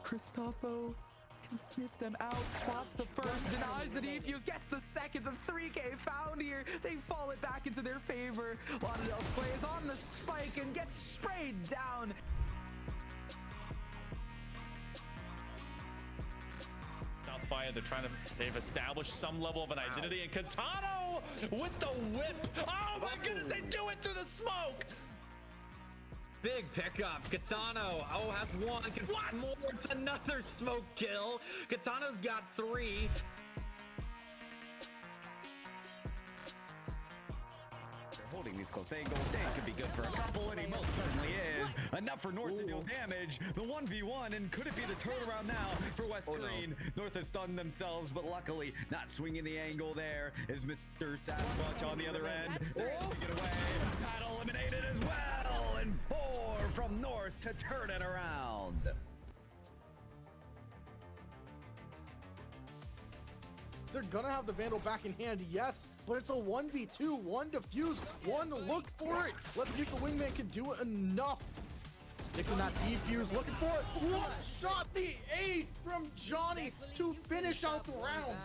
Cristofo can sniff them out, spots the first, denies the defuse, gets the second, the 3K found here. They fall it back into their favor. Lauderdale slays on the spike and gets sprayed down. South Fire, they've established some level of an identity, and Katano with the whip. Oh my goodness, they do it through the smoke. Big pickup. Katano, has one. What? More. It's another smoke kill. Katano's got 3. They're holding these close angles. Dan could be good for a couple, and he most certainly is. Enough for North to deal damage. The 1v1, and could it be the turnaround now for West Green? No. North has stunned themselves, but luckily not swinging the angle there is Mr. Sasquatch on the other end. Oh, get away. Battle eliminated as well, and 4 from North to turn it around. They're gonna have the Vandal back in hand, yes, but it's a 1v2, 1 defuse, 1 look for it. Let's see if the Wingman can do it enough. Sticking that defuse, looking for it. One shot, the ace from Johnny to finish out the round.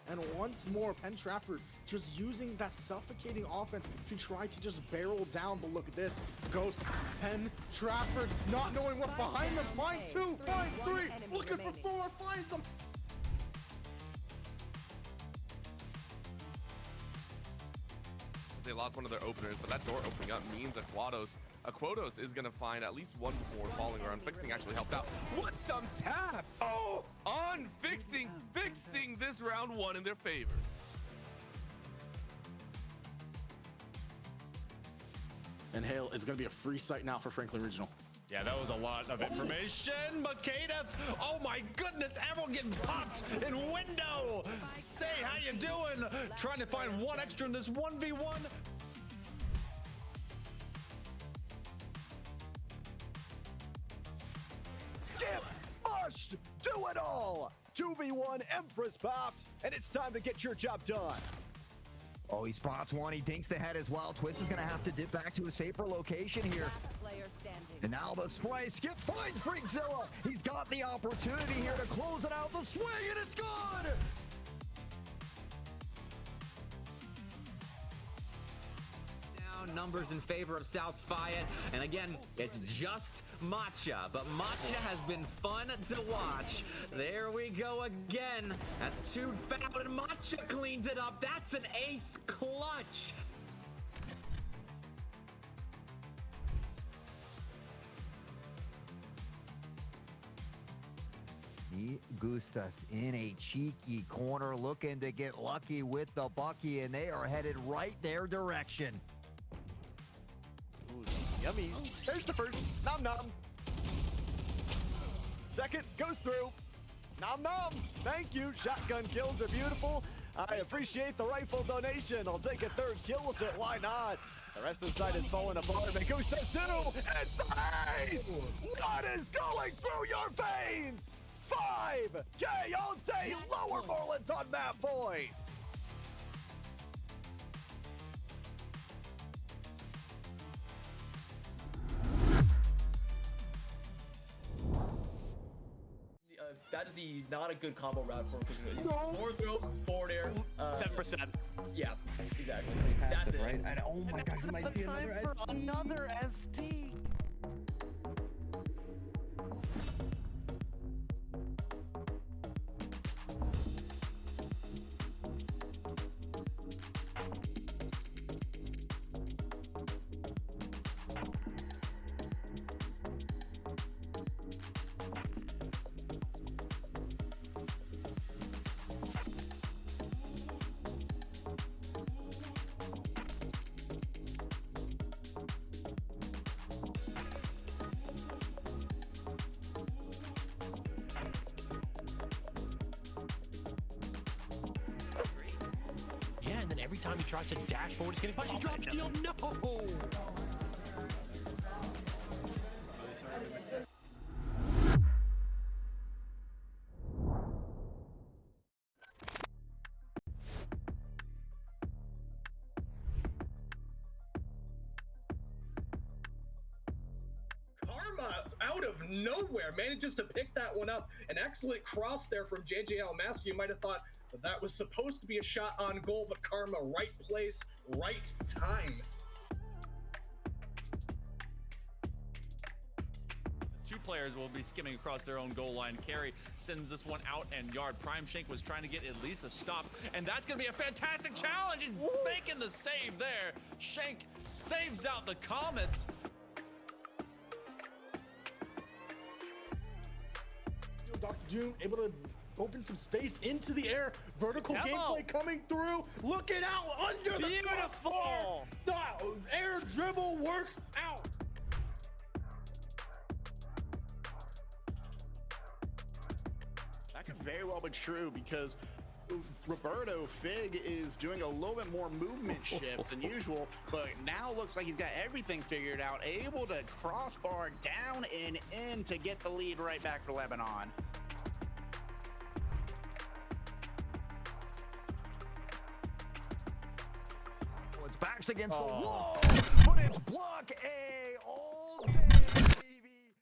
And once more, Penn Trafford just using that suffocating offense to try to just barrel down. But look at this. Ghost, Penn Trafford, not knowing what's behind them. Finds 2, finds 3, looking for 4, finds them. They lost one of their openers, but that door opening up means that Quotos is going to find at least one before falling around. Fixing actually helped out. What some taps! Oh! On fixing this round 1 in their favor. And Hale, it's going to be a free site now for Franklin Regional. Yeah, that was a lot of information. Makeda, oh my goodness, everyone getting popped in window. Say, how you doing? Trying to find 1 extra in this 1v1. Skip, mushed, do it all. 2v1, Empress popped, and it's time to get your job done. Oh, he spots one. He dinks the head as well. Twist is going to have to dip back to a safer location here. And now the spray. Skip finds Freakzilla. He's got the opportunity here to close it out. The swing, and it's good. Down numbers in favor of South Fayette. And again, it's just Matcha. But Matcha has been fun to watch. There we go again. That's 2 foul, and Matcha cleans it up. That's an ace clutch. Gustas in a cheeky corner, looking to get lucky with the Bucky, and they are headed right their direction. Ooh, yummy. There's the first. Nom nom. Second goes through. Nom nom. Thank you. Shotgun kills are beautiful. I appreciate the rifle donation. I'll take a 3rd kill with it. Why not? The rest of the side is falling apart. And Gustas too. It's the ace. What is going through your veins? 5K all day. Lower Marlins on map points. That is not a good combo route for him. Forward throw, forward air. 7%. Yeah, exactly. Passive, That's it. right? And oh my gosh, you might see another ST. Every time he tries to dash forward, he's getting punched. He drops steal. No! out of nowhere manages to pick that one up. An excellent cross there from JJL Master. You might have thought that was supposed to be a shot on goal, but Karma, right place, right time. Two players will be skimming across their own goal line. Carry sends this one out and yard. Prime Shank was trying to get at least a stop, and that's going to be a fantastic challenge. He's making the save there. Shank saves out the Comets. Dr. Doom able to open some space into the air. Vertical gameplay coming through. Looking out under the crossbar. The air dribble works out. That could very well be true because Roberto Fig is doing a little bit more movement shifts than usual, but now looks like he's got everything figured out, able to crossbar down and in to get the lead right back for Lebanon. It's backs against the wall, but it's block A all day, baby.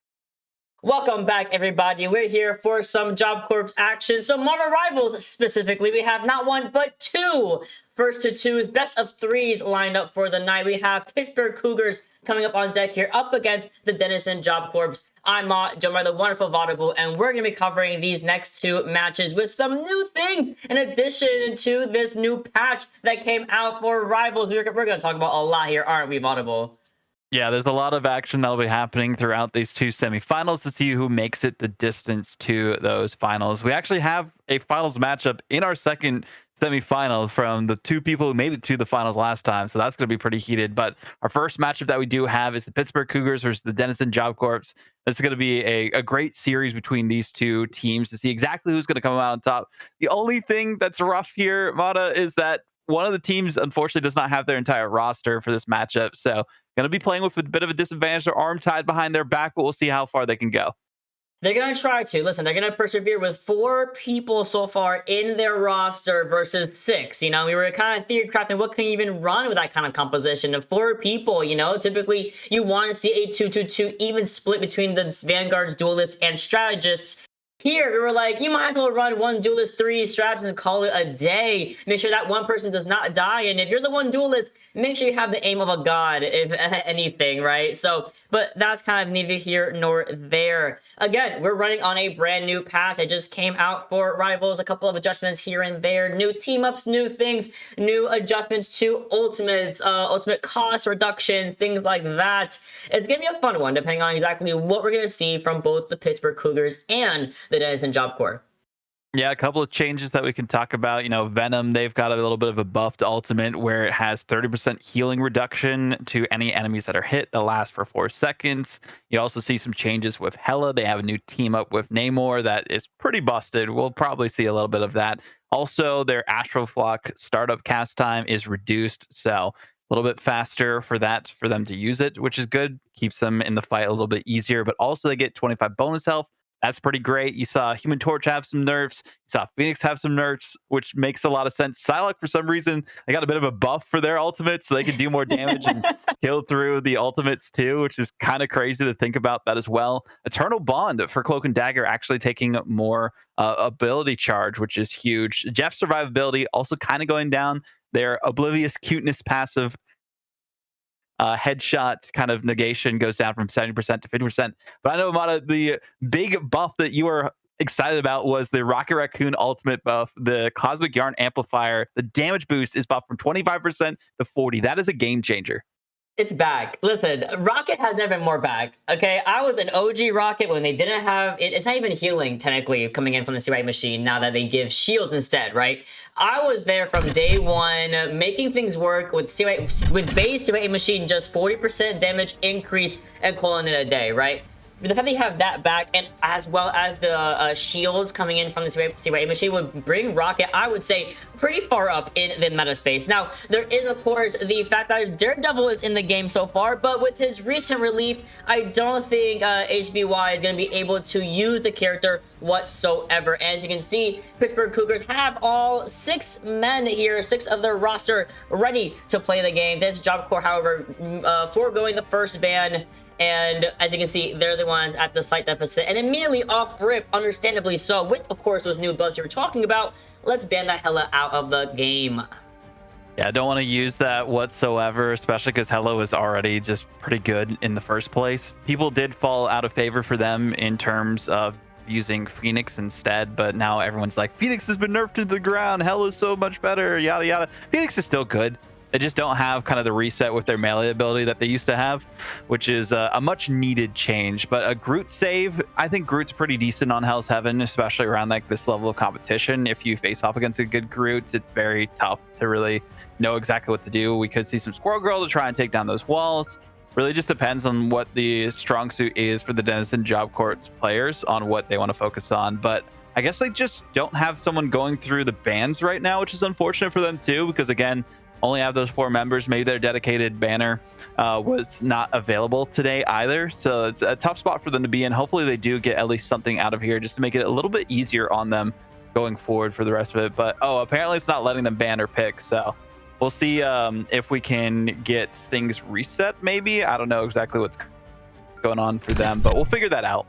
Welcome back, everybody. We're here for some Job Corps action. So Marvel Rivals specifically, we have not one, but two first to twos, best of threes lined up for the night. We have Pittsburgh Cougars coming up on deck here up against the Denison Job Corps. I'm Mott, joined by the wonderful Vaudeville, and we're going to be covering these next two matches with some new things in addition to this new patch that came out for Rivals. We're going to talk about a lot here, aren't we, Vaudeville? Yeah, there's a lot of action that'll be happening throughout these two semifinals to see who makes it the distance to those finals. We actually have a finals matchup in our second semifinal from the two people who made it to the finals last time, so that's going to be pretty heated. But our first matchup that we do have is the Pittsburgh Cougars versus the Denison Job Corps. This is going to be a great series between these two teams to see exactly who's going to come out on top. The only thing that's rough here, Mata, is that one of the teams unfortunately does not have their entire roster for this matchup, so going to be playing with a bit of a disadvantage. Their arm tied behind their back, but we'll see how far they can go. They're going to try to. Listen, they're going to persevere with 4 people so far in their roster versus 6. You know, we were kind of theory crafting what can you even run with that kind of composition of 4 people, you know? Typically, you want to see a 2-2-2 even split between the Vanguards, Duelists, and Strategists. Here, we were like, you might as well run 1 Duelist, 3 Strategists and call it a day. Make sure that one person does not die. And if you're the 1 Duelist, make sure you have the aim of a god, if anything, right? So, but that's kind of neither here nor there. Again, we're running on a brand new patch. It just came out for Rivals, a couple of adjustments here and there, new team-ups, new things, new adjustments to ultimates, ultimate cost reduction, things like that. It's going to be a fun one, depending on exactly what we're going to see from both the Pittsburgh Cougars and the Denison Job Corps. Yeah, a couple of changes that we can talk about. You know, Venom, they've got a little bit of a buffed ultimate where it has 30% healing reduction to any enemies that are hit. They'll last for 4 seconds. You also see some changes with Hela. They have a new team up with Namor that is pretty busted. We'll probably see a little bit of that. Also, their Astroflock startup cast time is reduced, so a little bit faster for them to use it, which is good. Keeps them in the fight a little bit easier, but also they get 25 bonus health. That's pretty great. You saw Human Torch have some nerfs. You saw Phoenix have some nerfs, which makes a lot of sense. Psylocke, for some reason, they got a bit of a buff for their ultimates, so they can do more damage and kill through the ultimates too, which is kind of crazy to think about that as well. Eternal Bond for Cloak and Dagger actually taking more ability charge, which is huge. Jeff's survivability also kind of going down. Their Oblivious Cuteness passive headshot kind of negation goes down from 70% to 50%. But I know, Mata, the big buff that you were excited about was the Rocket Raccoon ultimate buff, the Cosmic Yarn Amplifier. The damage boost is buffed from 25% to 40%. That is a game changer. It's back. Listen, Rocket has never been more back. Okay, I was an OG Rocket when they didn't have it. It's not even healing technically coming in from the CY machine now that they give shields instead, right? I was there from day one, making things work with base CY machine, just 40% damage increase and calling it a day, right? The fact that you have that back, and as well as the shields coming in from the CY machine, would bring Rocket, I would say, pretty far up in the meta space. Now, there is, of course, the fact that Daredevil is in the game so far, but with his recent relief, I don't think HBY is going to be able to use the character whatsoever. As you can see, Pittsburgh Cougars have all 6 men here, 6 of their roster ready to play the game. This Job Corps, however, foregoing the first ban. And as you can see, they're the ones at the site deficit. And immediately off rip, understandably so, with, of course, those new buffs you were talking about, let's ban the hella out of the game. Yeah, I don't want to use that whatsoever, especially because Hello is already just pretty good in the first place. People did fall out of favor for them in terms of using Phoenix instead, but now everyone's like, Phoenix has been nerfed to the ground, Hello's so much better, yada yada. Phoenix is still good. They just don't have kind of the reset with their melee ability that they used to have, which is a much needed change. But a Groot save, I think Groot's pretty decent on Hell's Heaven, especially around like this level of competition. If you face off against a good Groot, it's very tough to really know exactly what to do. We could see some Squirrel Girl to try and take down those walls. Really just depends on what the strong suit is for the Denison Job Corps players on what they want to focus on. But I guess they just don't have someone going through the bans right now, which is unfortunate for them too, because again, only have those 4 members. Maybe their dedicated banner was not available today either. So it's a tough spot for them to be in. Hopefully they do get at least something out of here just to make it a little bit easier on them going forward for the rest of it. But apparently it's not letting them ban or pick. So we'll see if we can get things reset maybe. I don't know exactly what's going on for them, but we'll figure that out.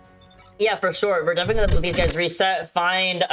Yeah, for sure. We're definitely gonna let these guys reset, find,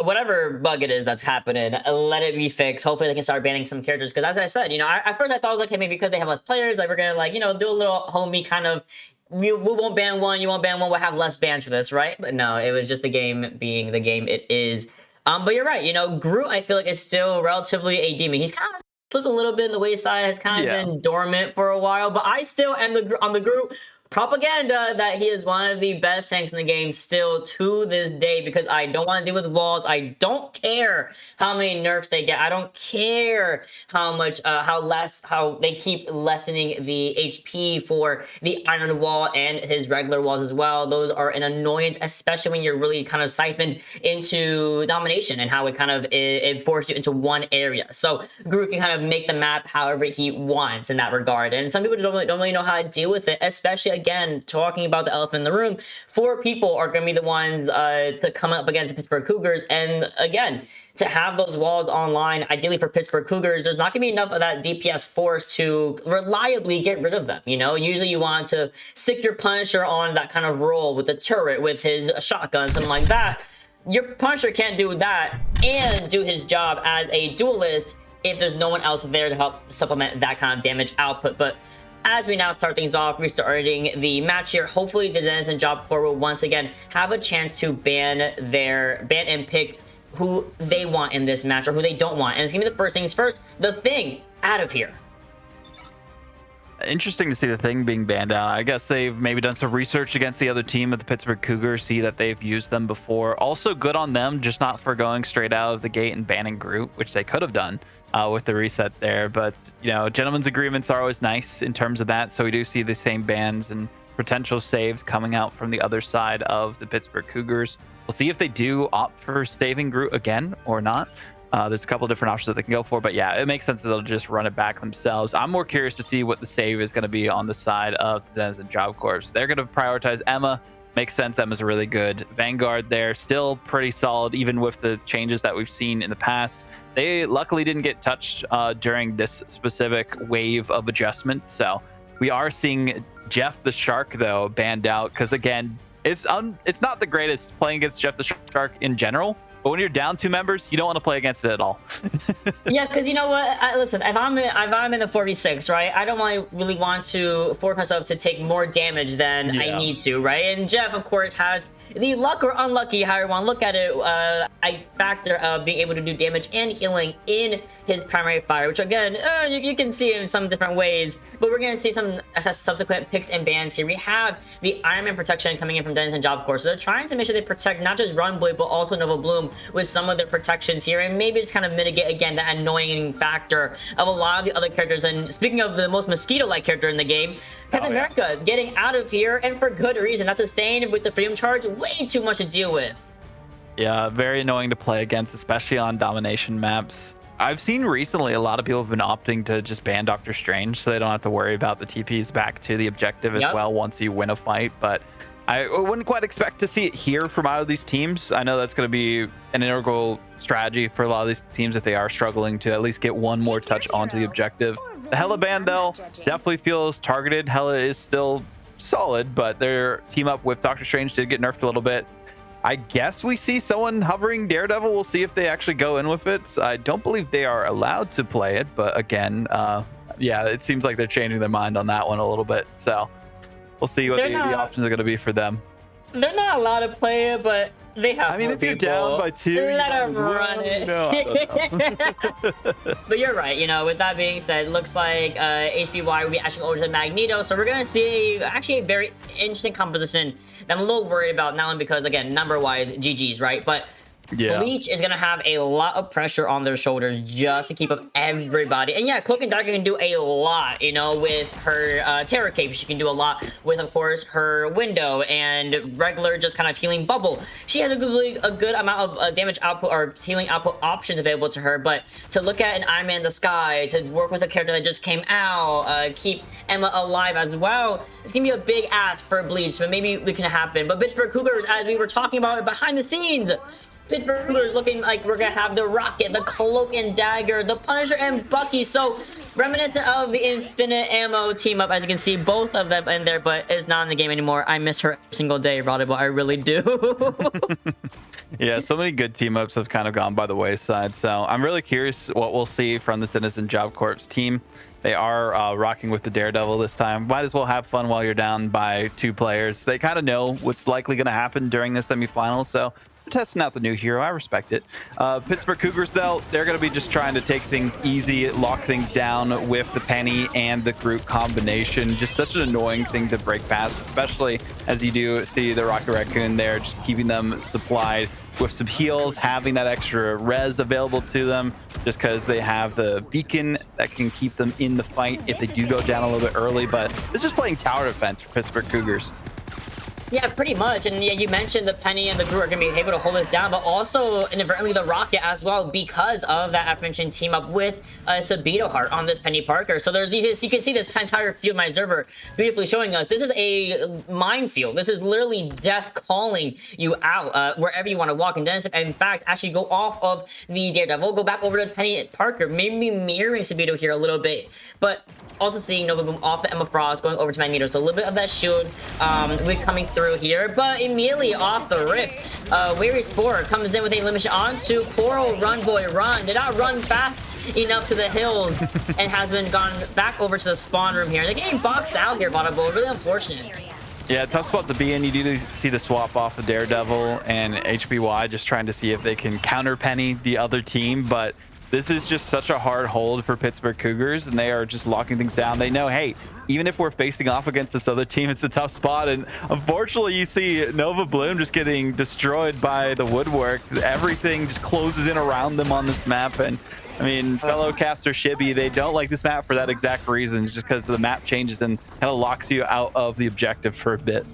whatever bug it is that's happening, let it be fixed. Hopefully they can start banning some characters. Because as I said, at first I thought, like, hey, maybe because they have less players, like, we're gonna, do a little homie kind of, we won't ban one, you won't ban one, we'll have less bans for this, right? But no, it was just the game being the game it is. But you're right, Groot, I feel like, is still relatively a demon. He's kind of slipped a little bit in the wayside, has kind of been dormant for a while, but I still am on the Groot propaganda that he is one of the best tanks in the game still to this day, because I don't want to deal with walls. I don't care how many nerfs they get. I don't care how much, how they keep lessening the HP for the iron wall and his regular walls as well. Those are an annoyance, especially when you're really kind of siphoned into domination and how it kind of it forces you into one area. So Groot can kind of make the map however he wants in that regard. And some people don't really know how to deal with it, especially, again, talking about the elephant in the room, 4 people are going to be the ones to come up against the Pittsburgh Cougars. And again, to have those walls online, ideally for Pittsburgh Cougars, there's not going to be enough of that DPS force to reliably get rid of them. Usually you want to stick your Punisher on that kind of role with the turret, with his shotgun, something like that. Your Punisher can't do that and do his job as a duelist if there's no one else there to help supplement that kind of damage output. But as we now start things off, restarting the match here, hopefully the Denison Job Corps will once again have a chance to ban and pick who they want in this match or who they don't want. And it's gonna be the first things first, the Thing out of here. Interesting to see the Thing being banned out. I guess they've maybe done some research against the other team of the Pittsburgh Cougars, see that they've used them before. Also good on them, just not for going straight out of the gate and banning Groot, which they could have done with the reset there. But, gentlemen's agreements are always nice in terms of that. So we do see the same bans and potential saves coming out from the other side of the Pittsburgh Cougars. We'll see if they do opt for saving Groot again or not. There's a couple different options that they can go for, but yeah, it makes sense that they'll just run it back themselves. I'm more curious to see what the save is going to be on the side of the Denison Job Corps. They're going to prioritize Emma. Makes sense. Emma's a really good Vanguard there. Still pretty solid, even with the changes that we've seen in the past. They luckily didn't get touched during this specific wave of adjustments. So we are seeing Jeff the Shark, though, banned out because, again, it's not the greatest playing against Jeff the Shark in general. But when you're down 2 members, you don't want to play against it at all. Yeah, because you know what? Listen, if I'm in the 4v6, right, I don't really want to force myself to take more damage than I need to, right? And Jeff, of course, has the luck or unlucky, however you want to look at it, factor of being able to do damage and healing in his primary fire, which again, you can see in some different ways, but we're going to see some subsequent picks and bans here. We have the Iron Man protection coming in from Denison Job Corps, so they're trying to make sure they protect not just Runblade, but also Nova Bloom with some of their protections here, and maybe just kind of mitigate, again, that annoying factor of a lot of the other characters. And speaking of the most Mosquito-like character in the game, Captain America getting out of here, and for good reason. That's sustained with the Freedom Charge, way too much to deal with. Yeah, very annoying to play against, especially on domination maps. I've seen recently a lot of people have been opting to just ban Doctor Strange so they don't have to worry about the TPs back to the objective as well once you win a fight. But I wouldn't quite expect to see it here from either of these teams. I know that's going to be an integral strategy for a lot of these teams if they are struggling to at least get one more touch onto the objective. The Hella band, though, definitely feels targeted. Hella is still solid, but their team up with Doctor Strange did get nerfed a little bit. I guess we see someone hovering Daredevil. We'll see if they actually go in with it. I don't believe they are allowed to play it, but again, yeah, it seems like they're changing their mind on that one a little bit. So we'll see what the options are going to be for them. They're not allowed to play it, but they have. I mean, if you're down by 2, let them run it. But you're right. You know, with that being said, looks like HBY will be actually over to Magneto, so we're gonna see actually a very interesting composition that I'm a little worried about. Not only because, again, number-wise, GG's, right? But yeah, Bleach is gonna have a lot of pressure on their shoulders just to keep up everybody. And yeah, Cloak and Dagger can do a lot, you know, with her Terror Cape. She can do a lot with, of course, her Window and regular just kind of healing Bubble. She has a good amount of damage output or healing output options available to her. But to look at an Iron Man in the Sky, to work with a character that just came out, keep Emma alive as well, it's gonna be a big ask for Bleach, but maybe it can happen. But Pittsburgh Cougars, as we were talking about behind the scenes, Pittsburgh is looking like we're gonna have the Rocket, the Cloak and Dagger, the Punisher, and Bucky. So reminiscent of the Infinite Ammo team up, as you can see, both of them in there, but is not in the game anymore. I miss her every single day, Rodible. I really do. Yeah, so many good team ups have kind of gone by the wayside. So I'm really curious what we'll see from the Citizen Job Corps team. They are rocking with the Daredevil this time. Might as well have fun while you're down by 2 players. They kind of know what's likely going to happen during the semifinals, so testing out the new hero. I respect it. Pittsburgh Cougars, though, they're going to be just trying to take things easy, lock things down with the Penny and the Groot combination. Just such an annoying thing to break past, especially as you do see the Rocket Raccoon there, just keeping them supplied with some heals, having that extra res available to them, just because they have the beacon that can keep them in the fight if they do go down a little bit early. But this is playing tower defense for Pittsburgh Cougars. Yeah, pretty much. And yeah, you mentioned the Penny and the Groot are going to be able to hold this down, but also inadvertently the Rocket as well, because of that aforementioned team up with Sabito Heart on this Penny Parker. So there's, you can see this entire field, my observer beautifully showing us. This is a minefield. This is literally death calling you out wherever you want to walk. And then, in fact, actually go off of the Daredevil, go back over to Penny Parker, maybe mirroring Sabito here a little bit, but also seeing Nova Boom off the Emma Frost, going over to Magneto. So a little bit of that shield coming through here. But immediately off the rip, Weary Spore comes in with a limitation onto Coral. Run, boy, run. Did not run fast enough to the hills and has been gone back over to the spawn room here. They're getting boxed out here, Bottle. Really unfortunate. Yeah, tough spot to be in. You do see the swap off of Daredevil and HBY just trying to see if they can counter Penny, the other team, but this is just such a hard hold for Pittsburgh Cougars, and they are just locking things down. They know, hey, even if we're facing off against this other team, it's a tough spot. And unfortunately, you see Nova Bloom just getting destroyed by the woodwork. Everything just closes in around them on this map. And I mean, fellow caster Shibby, they don't like this map for that exact reason, just because the map changes and kind of locks you out of the objective for a bit.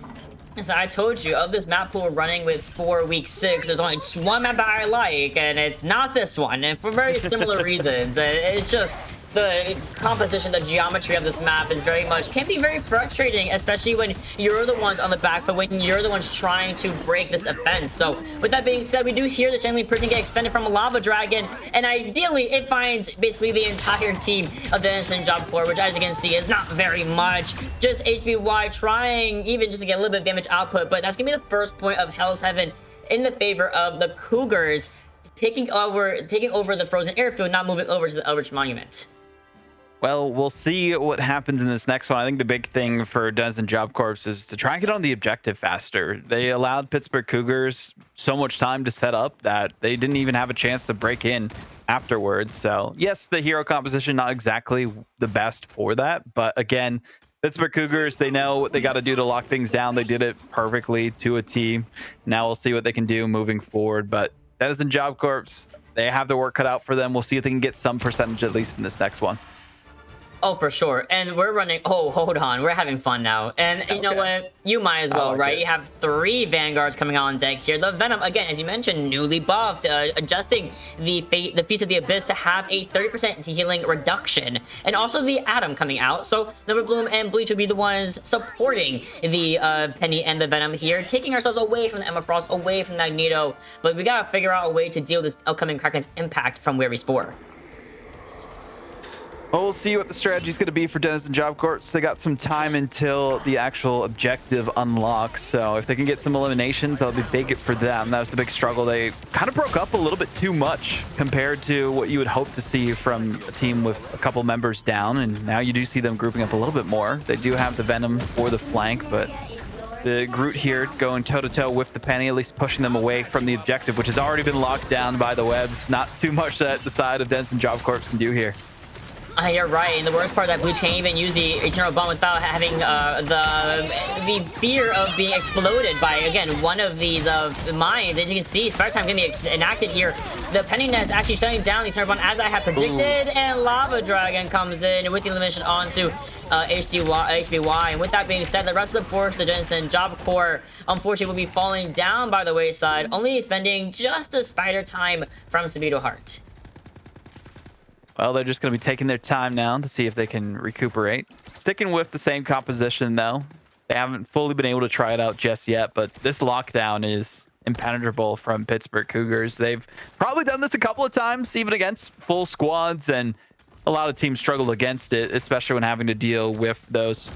So I told you, of this map pool running with 4 week 6, there's only one map that I like, and it's not this one, and for very similar reasons. It's just the composition, the geometry of this map is can be very frustrating, especially when you're the ones on the back, but when you're the ones trying to break this defense. So with that being said, we do hear the Channeling Prison get expended from a Lava Dragon, and ideally it finds basically the entire team of the Innocent Job Corps, which as you can see is not very much. Just HBY trying even just to get a little bit of damage output, but that's gonna be the first point of Hell's Heaven in the favor of the Cougars, taking over the Frozen Airfield, not moving over to the Eldritch Monument. Well, we'll see what happens in this next one. I think the big thing for Denizen Job Corps is to try and get on the objective faster. They allowed Pittsburgh Cougars so much time to set up that they didn't even have a chance to break in afterwards. So yes, the hero composition not exactly the best for that, but again, Pittsburgh Cougars, they know what they got to do to lock things down. They did it perfectly to a T. Now we'll see what they can do moving forward. But Denizen Job Corps, they have their work cut out for them. We'll see if they can get some percentage at least in this next one. Oh, for sure. And we're running. Oh, hold on. We're having fun now. And you know what? You might as well, right? You have 3 Vanguards coming on deck here. The Venom, again, as you mentioned, newly buffed, adjusting the Feast of the Abyss to have a 30% healing reduction. And also the Atom coming out. So Nova Bloom and Bleach will be the ones supporting the Penny and the Venom here, taking ourselves away from the Emma Frost, away from Magneto. But we gotta figure out a way to deal with this upcoming Kraken's impact from Weary Spore. Well, we'll see what the strategy is going to be for Denizen Job Corps. They got some time until the actual objective unlocks. So if they can get some eliminations, that'll be big for them. That was the big struggle. They kind of broke up a little bit too much compared to what you would hope to see from a team with a couple members down. And now you do see them grouping up a little bit more. They do have the Venom for the flank, but the Groot here going toe-to-toe with the Penny, at least pushing them away from the objective, which has already been locked down by the webs. Not too much that the side of Denizen Job Corps can do here. You're right, and the worst part is that Bleach can't even use the Eternal Bomb without having the fear of being exploded by, again, one of these mines. As you can see, Fire Time can be enacted here. The Penny Nest actually shutting down the Eternal Bomb as I had predicted, and Lava Dragon comes in with the elimination onto HBY. And with that being said, the rest of the force, the Denizen Job Corps, unfortunately will be falling down by the wayside, only spending just the spider time from Sabito Heart. Well, they're just going to be taking their time now to see if they can recuperate. Sticking with the same composition, though. They haven't fully been able to try it out just yet, but this lockdown is impenetrable from Pittsburgh Cougars. They've probably done this a couple of times, even against full squads, and a lot of teams struggle against it, especially when having to deal with those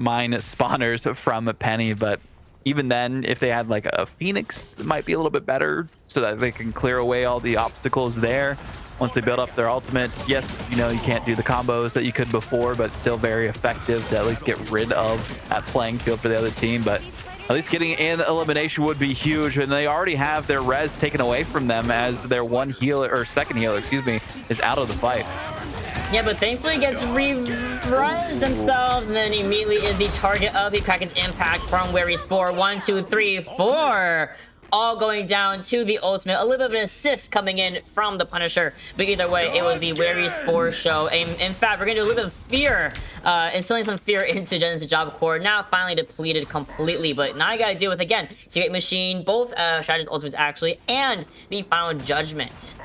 mine spawners from a Penny. But even then, if they had like a Phoenix, it might be a little bit better so that they can clear away all the obstacles there. Once they build up their ultimates, yes, you know, you can't do the combos that you could before, but still very effective to at least get rid of that playing field for the other team. But at least getting in elimination would be huge, and they already have their res taken away from them as their second healer, excuse me, is out of the fight. Yeah, but thankfully gets re-run themselves, and then immediately is the target of the Kraken's impact from Weary Spore. 1, 2, 3, 4. All going down to the ultimate. A little bit of an assist coming in from the Punisher. But either way, it was the Weary Spore show. In fact, we're going to do a little bit of fear, instilling some fear into Denizen Job Corps. Now finally depleted completely. But now I got to deal with, again, Secret Machine, both Strategist Ultimates actually, and the Final Judgment.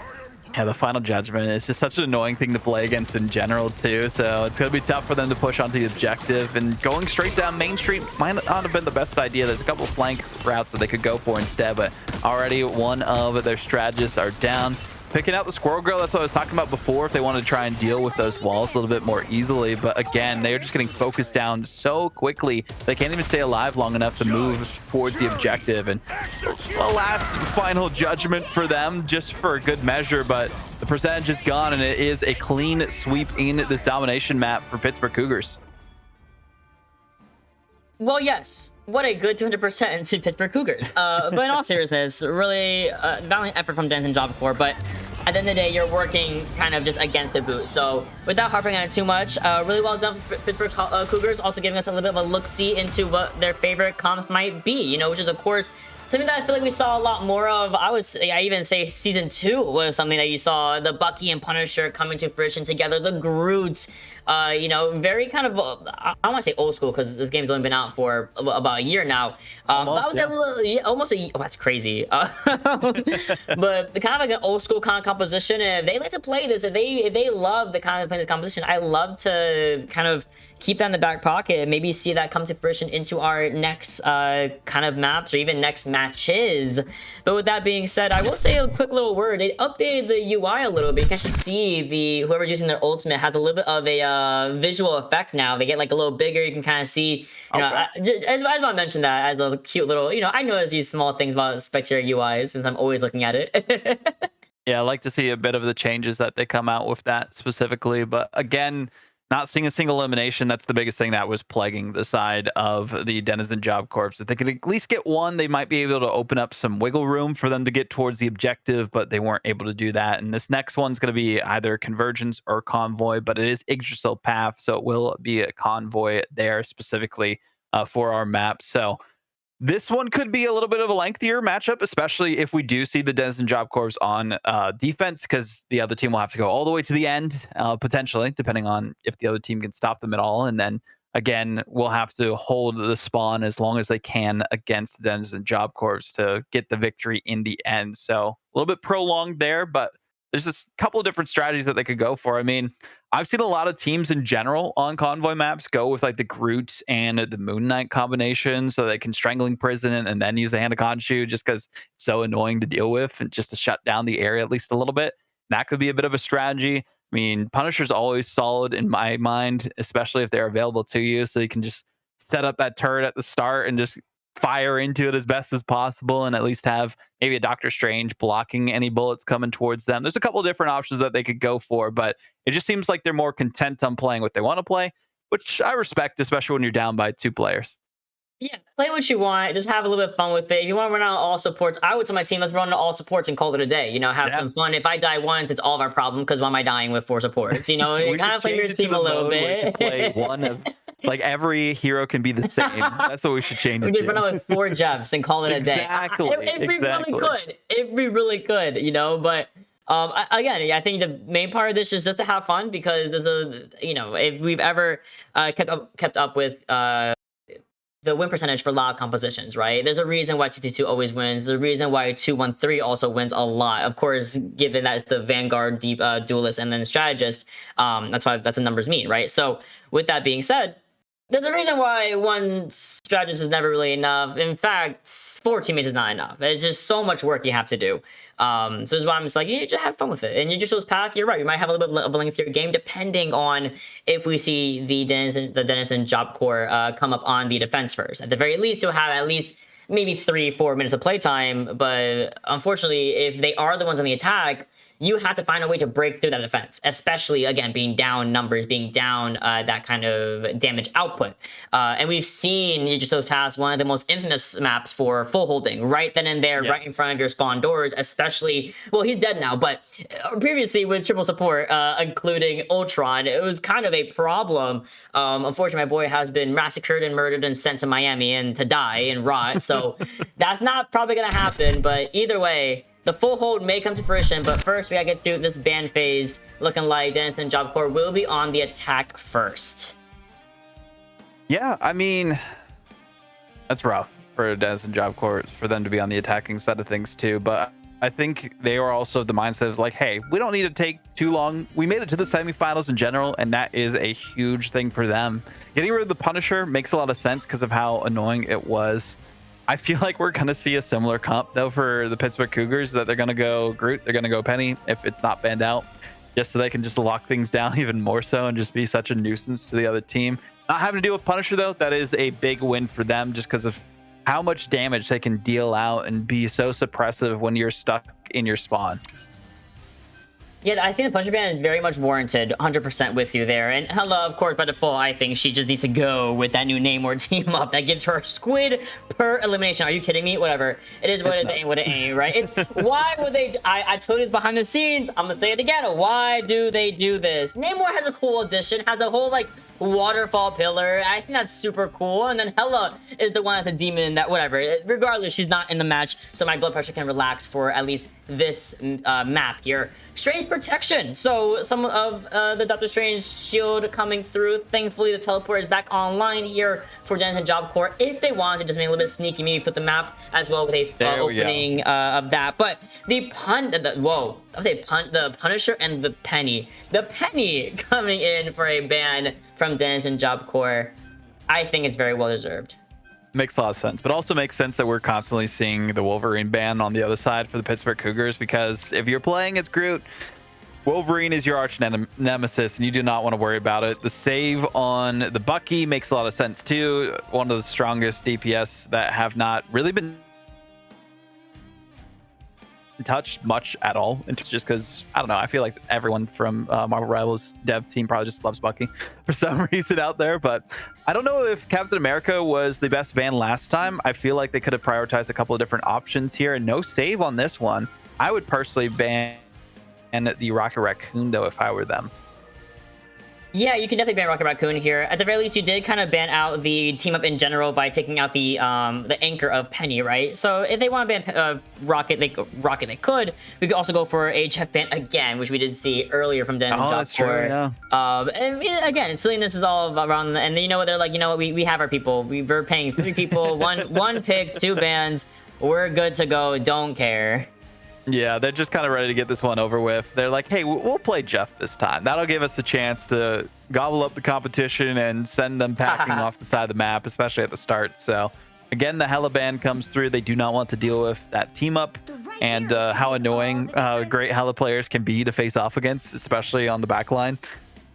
Yeah, the Final Judgment is just such an annoying thing to play against in general, too. So it's going to be tough for them to push onto the objective. And going straight down Main Street might not have been the best idea. There's a couple flank routes that they could go for instead. But already one of their strategists are down. Picking out the Squirrel Girl, that's what I was talking about before, if they wanted to try and deal with those walls a little bit more easily. But again, they're just getting focused down so quickly, they can't even stay alive long enough to move towards the objective. And the last Final Judgment for them, just for a good measure, but the percentage is gone, and it is a clean sweep in this domination map for Pittsburgh Cougars. Well, yes. What a good 200% to Pittsburgh Cougars. But in all seriousness, really valiant effort from Denizen Job Corps. But at the end of the day, you're working kind of just against the boot. So without harping on it too much, really well done for Pittsburgh Cougars. Also giving us a little bit of a look-see into what their favorite comps might be, you know, which is, of course, something that I feel like we saw a lot more of. I even say season 2 was something that you saw the Bucky and Punisher coming to fruition together. The Groot, you know, very kind of, I don't want to say old school because this game's only been out for about a year now. Almost a year. Oh, that's crazy. But the kind of like an old school kind of composition. And if they like to play this, if they love the kind of playing this composition, I love to kind of keep that in the back pocket and maybe see that come to fruition into our next kind of maps or even next matches. But with that being said, I will say a quick little word. They updated the UI a little bit. You can actually see whoever's using their ultimate has a little bit of a visual effect now. They get like a little bigger. You can kind of see, you know, I just want to mention that as a cute little, you know, I notice these small things about Spectator UIs since I'm always looking at it. Yeah, I like to see a bit of the changes that they come out with that specifically. But again, not seeing a single elimination, that's the biggest thing that was plaguing the side of the Denizen Job Corps. If they could at least get one, they might be able to open up some wiggle room for them to get towards the objective, but they weren't able to do that. And this next one's going to be either Convergence or Convoy, but it is Yggdrasil Path, so it will be a Convoy there specifically for our map. So This one could be a little bit of a lengthier matchup, especially if we do see the Denison Job Corps on defense, because the other team will have to go all the way to the end, potentially, depending on if the other team can stop them at all. And then, again, we'll have to hold the spawn as long as they can against the Denison Job Corps to get the victory in the end. So a little bit prolonged there, but there's just a couple of different strategies that they could go for. I mean, I've seen a lot of teams in general on convoy maps go with like the Groot and the Moon Knight combination, so they can Strangling Prison and then use the Hand of Khonshu, just because it's so annoying to deal with and just to shut down the area at least a little bit. That could be a bit of a strategy. I mean, Punisher's always solid in my mind, especially if they're available to you, so you can just set up that turret at the start and just fire into it as best as possible, and at least have maybe a Doctor Strange blocking any bullets coming towards them. There's a couple of different options that they could go for, but it just seems like they're more content on playing what they want to play, which I respect, especially when you're down by 2 players. Yeah, play what you want. Just have a little bit of fun with it. If you want to run out all supports, I would tell my team, let's run all supports and call it a day. You know, have some fun. If I die once, it's all of our problem, because why am I dying with 4 supports? You know, kind of play your team a little bit. Play one of, like, every hero can be the same. That's what we should change it to. We run out with 4 Jeffs and call it a day. If we really could, you know, but again, I think the main part of this is just to have fun, because there's a, you know, if we've ever kept up with the win percentage for a lot of compositions, right? There's a reason why 222 always wins. There's a reason why 213 also wins a lot. Of course, given that it's the Vanguard, deep duelist, and then strategist, that's why that's the numbers mean, right? So with that being said, there's a reason why one strategist is never really enough. In fact, 4 teammates is not enough. It's just so much work you have to do. So this is why I'm just like, you just have fun with it. And you just chose path, you're right. We might have a little bit of a lengthier game, depending on if we see the Denison Job Corps come up on the defense first. At the very least, you'll have at least maybe 3-4 minutes of playtime. But unfortunately, if they are the ones on the attack, you have to find a way to break through that defense, especially, again, being down numbers, being down that kind of damage output. And we've seen Yggdrasil Pass, one of the most infamous maps for full holding, right then and there, right in front of your spawn doors, especially, well, he's dead now, but previously with triple support, including Ultron, it was kind of a problem. Unfortunately, my boy has been massacred and murdered and sent to Miami and to die and rot, so that's not probably going to happen, but either way, the full hold may come to fruition, but first we gotta get through this ban phase, looking like Denison Job Corps will be on the attack first. Yeah, I mean, that's rough for Denison Job Corps, for them to be on the attacking side of things too, but I think they are also the mindset of like, hey, we don't need to take too long. We made it to the semifinals in general, and that is a huge thing for them. Getting rid of the Punisher makes a lot of sense because of how annoying it was. I feel like we're going to see a similar comp, though, for the Pittsburgh Cougars, that they're going to go Groot, they're going to go Penny, if it's not banned out, just so they can just lock things down even more so and just be such a nuisance to the other team. Not having to deal with Punisher, though, that is a big win for them just because of how much damage they can deal out and be so suppressive when you're stuck in your spawn. Yeah, I think the Punisher ban is very much warranted, 100% with you there. And Hela, of course, by default, I think she just needs to go with that new Namor team up. That gives her a squid per elimination. Are you kidding me? Whatever. It is what it is, ain't what it ain't, right? It's why would they... I told you this behind the scenes. I'm gonna say it again. Why do they do this? Namor has a cool addition, has a whole, like, waterfall pillar. I think that's super cool. And then Hela is the one that's a demon that, whatever. Regardless, she's not in the match, so my blood pressure can relax for at least this map here. Strange protection. So some of the Doctor Strange shield coming through. Thankfully, the teleport is back online here for Denison Job Corps. If they want to just make a little bit sneaky, maybe flip the map as well with a opening of that. But the the Punisher and the Penny. The Penny coming in for a ban from Denison Job Corps. I think it's very well deserved. Makes a lot of sense, but also makes sense that we're constantly seeing the Wolverine ban on the other side for the Pittsburgh Cougars, because if you're playing as Groot, Wolverine is your arch nemesis, and you do not want to worry about it. The save on the Bucky makes a lot of sense too. One of the strongest DPS that have not really been touched much at all, and just because I don't know, I feel like everyone from Marvel Rivals dev team probably just loves Bucky for some reason out there. But I don't know if Captain America was the best ban last time. I feel like they could have prioritized a couple of different options here, and no save on this one. I would personally ban the Rocket Raccoon though if I were them. Yeah, you can definitely ban Rocket Raccoon here. At the very least, you did kind of ban out the team up in general by taking out the anchor of Penny, right? So if they want to ban Rocket, they could. We could also go for a Jeff ban again, which we did see earlier from Den. Oh, that's true, yeah. And again, silliness is all around. And you know what? They're like, you know what? We have our people. We're paying 3 people, one pick, 2 bans. We're good to go. Don't care. Yeah, they're just kind of ready to get this one over with. They're like, hey, we'll play Jeff this time. That'll give us a chance to gobble up the competition and send them packing off the side of the map, especially at the start. So, again, the Hela ban comes through. They do not want to deal with that team up and how annoying great Hela players can be to face off against, especially on the back line.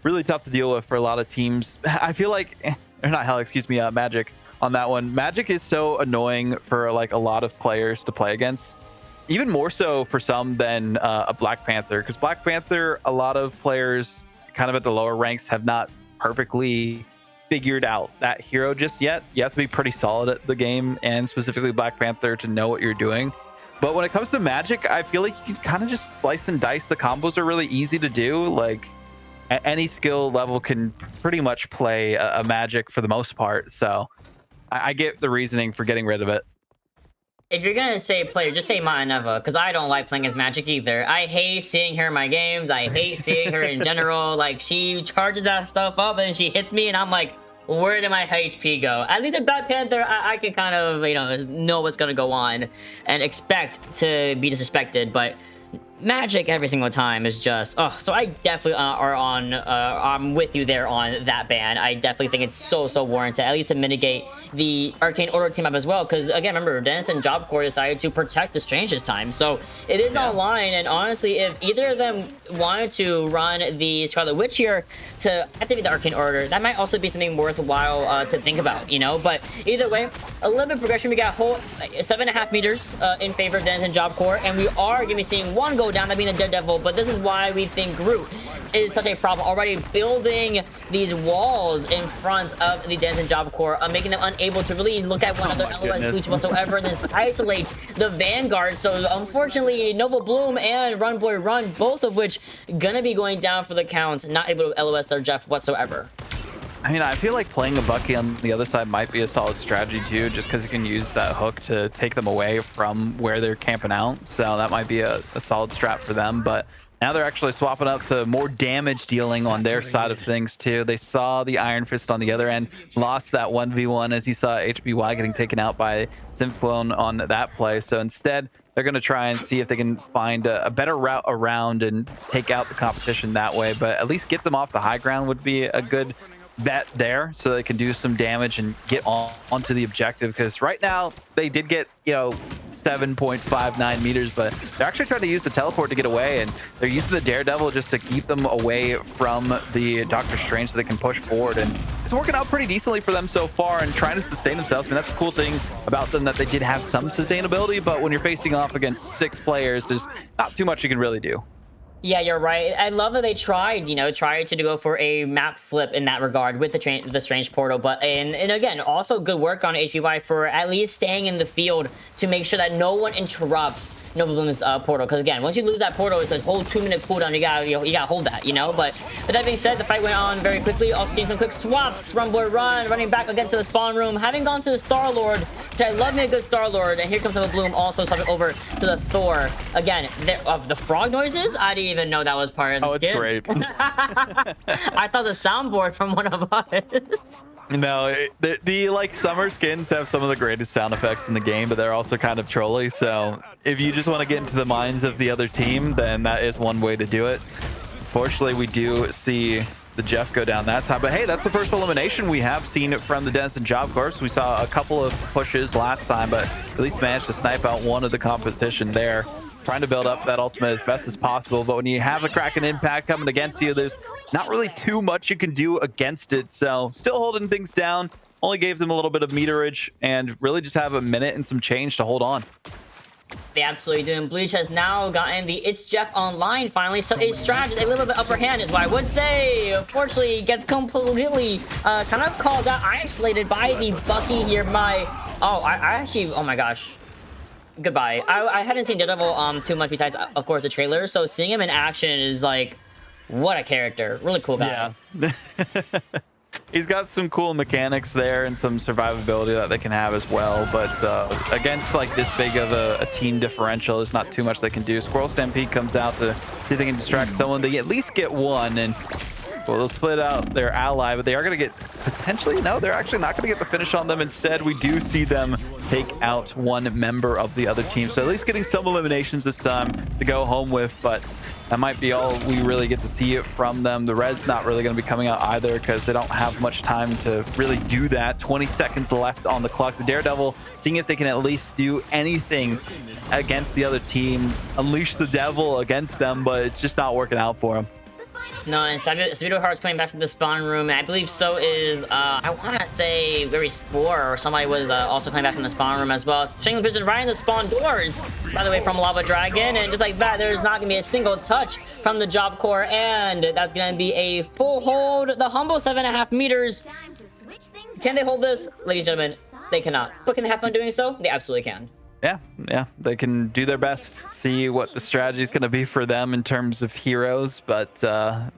Really tough to deal with for a lot of teams. I feel like, or not Hela, excuse me, Magic on that one. Magic is so annoying for like a lot of players to play against. Even more so for some than a Black Panther, because Black Panther, a lot of players kind of at the lower ranks have not perfectly figured out that hero just yet. You have to be pretty solid at the game, and specifically Black Panther, to know what you're doing. But when it comes to Magic, I feel like you can kind of just slice and dice. The combos are really easy to do. Like, at any skill level can pretty much play a Magic for the most part. So I get the reasoning for getting rid of it. If you're gonna say player, just say Mata Neva, because I don't like playing as Magic either. I hate seeing her in my games. I hate seeing her in general. Like, she charges that stuff up and she hits me and I'm like, where did my HP go? At least with Black Panther, I can kind of, know what's gonna go on and expect to be disrespected, but Magic every single time is just so I definitely I'm with you there on that ban. I definitely think it's so warranted, at least to mitigate the Arcane Order team up as well, because again, remember, Dennis and Job Corps decided to protect the Strange this time, so it is online. And honestly, if either of them wanted to run the Scarlet Witch here to activate the Arcane Order, that might also be something worthwhile to think about, but either way, a little bit of progression. We got a whole 7.5 meters in favor of Dennis and Job Corps, and we are gonna be seeing one go down, that being the Daredevil. But this is why we think Groot is such a problem, already building these walls in front of the Dennis and Job Corps, making them unable to really look at one another LOS Bleach whatsoever, and then isolate the Vanguard. So unfortunately, Nova Bloom and Run Boy Run, both of which gonna be going down for the count, not able to LOS their Jeff whatsoever. I mean, I feel like playing a Bucky on the other side might be a solid strategy too, just because you can use that hook to take them away from where they're camping out. So that might be a solid strat for them. But now they're actually swapping up to more damage dealing on their side of things too. They saw the Iron Fist on the other end, lost that 1v1 as you saw HBY getting taken out by Synclone on that play. So instead, they're going to try and see if they can find a better route around and take out the competition that way. But at least get them off the high ground would be a good bet there, so they can do some damage and get onto the objective, because right now they did get 7.59 meters, but they're actually trying to use the teleport to get away, and they're using the Daredevil just to keep them away from the Doctor Strange so they can push forward. And it's working out pretty decently for them so far and trying to sustain themselves. I mean, that's the cool thing about them, that they did have some sustainability, but when you're facing off against 6 players, there's not too much you can really do. Yeah, you're right. I love that they tried to go for a map flip in that regard with the Strange Portal. But and again, also good work on HBY for at least staying in the field to make sure that no one interrupts Nova Bloom's portal. Because again, once you lose that portal, it's a whole 2-minute cooldown. You gotta hold that, But with that being said, the fight went on very quickly. Also seeing some quick swaps. Run Boy Run running back again to the spawn room, having gone to the Star Lord, which I love me a good Star Lord. And here comes Nova Bloom also swapping over to the Thor. Again, the frog noises, I didn't even know that was part of the skin. Oh, it's great. I thought the soundboard from one of us. No, the like summer skins have some of the greatest sound effects in the game, but they're also kind of trolly. So if you just want to get into the minds of the other team, then that is one way to do it. Fortunately, we do see the Jeff go down that time. But hey, that's the first elimination we have seen from the Dennis and Job Corps. We saw a couple of pushes last time, but at least managed to snipe out one of the competition there. Trying to build up that ultimate as best as possible, but when you have a Kraken impact coming against you, there's not really too much you can do against it. So still holding things down, only gave them a little bit of meterage, and really just have a minute and some change to hold on. They absolutely do. And Bleach has now gotten the It's Jeff online finally, so a strategy, a little bit upper hand is what I would say. Unfortunately, gets completely kind of called out, isolated by the Bucky here. Oh my gosh. Goodbye. I hadn't seen Daredevil too much besides, of course, the trailer, so seeing him in action is like What a character. Really cool guy. Yeah. He's got some cool mechanics there and some survivability that they can have as well. But against like this big of a team differential, there's not too much they can do. Squirrel Stampede comes out to see if they can distract someone. They at least get one, and well, they'll split out their ally, but they are going to get potentially, no, they're actually not going to get the finish on them. Instead, we do see them take out one member of the other team. So at least getting some eliminations this time to go home with, but that might be all we really get to see it from them. The Red's not really going to be coming out either because they don't have much time to really do that. 20 seconds left on the clock. The Daredevil seeing if they can at least do anything against the other team, unleash the devil against them, but it's just not working out for them. No, and Sabito Heart's coming back from the spawn room. I believe so is, I want to say Very Spore or somebody was also coming back from the spawn room as well. Shameless Prison right in the spawn doors, by the way, from Lava Dragon. And just like that, there's not going to be a single touch from the Job Corps. And that's going to be a full hold. The humble 7.5 meters. Can they hold this? Ladies and gentlemen, they cannot. But can they have fun doing so? They absolutely can. Yeah, they can do their best, see what the strategy is going to be for them in terms of heroes, but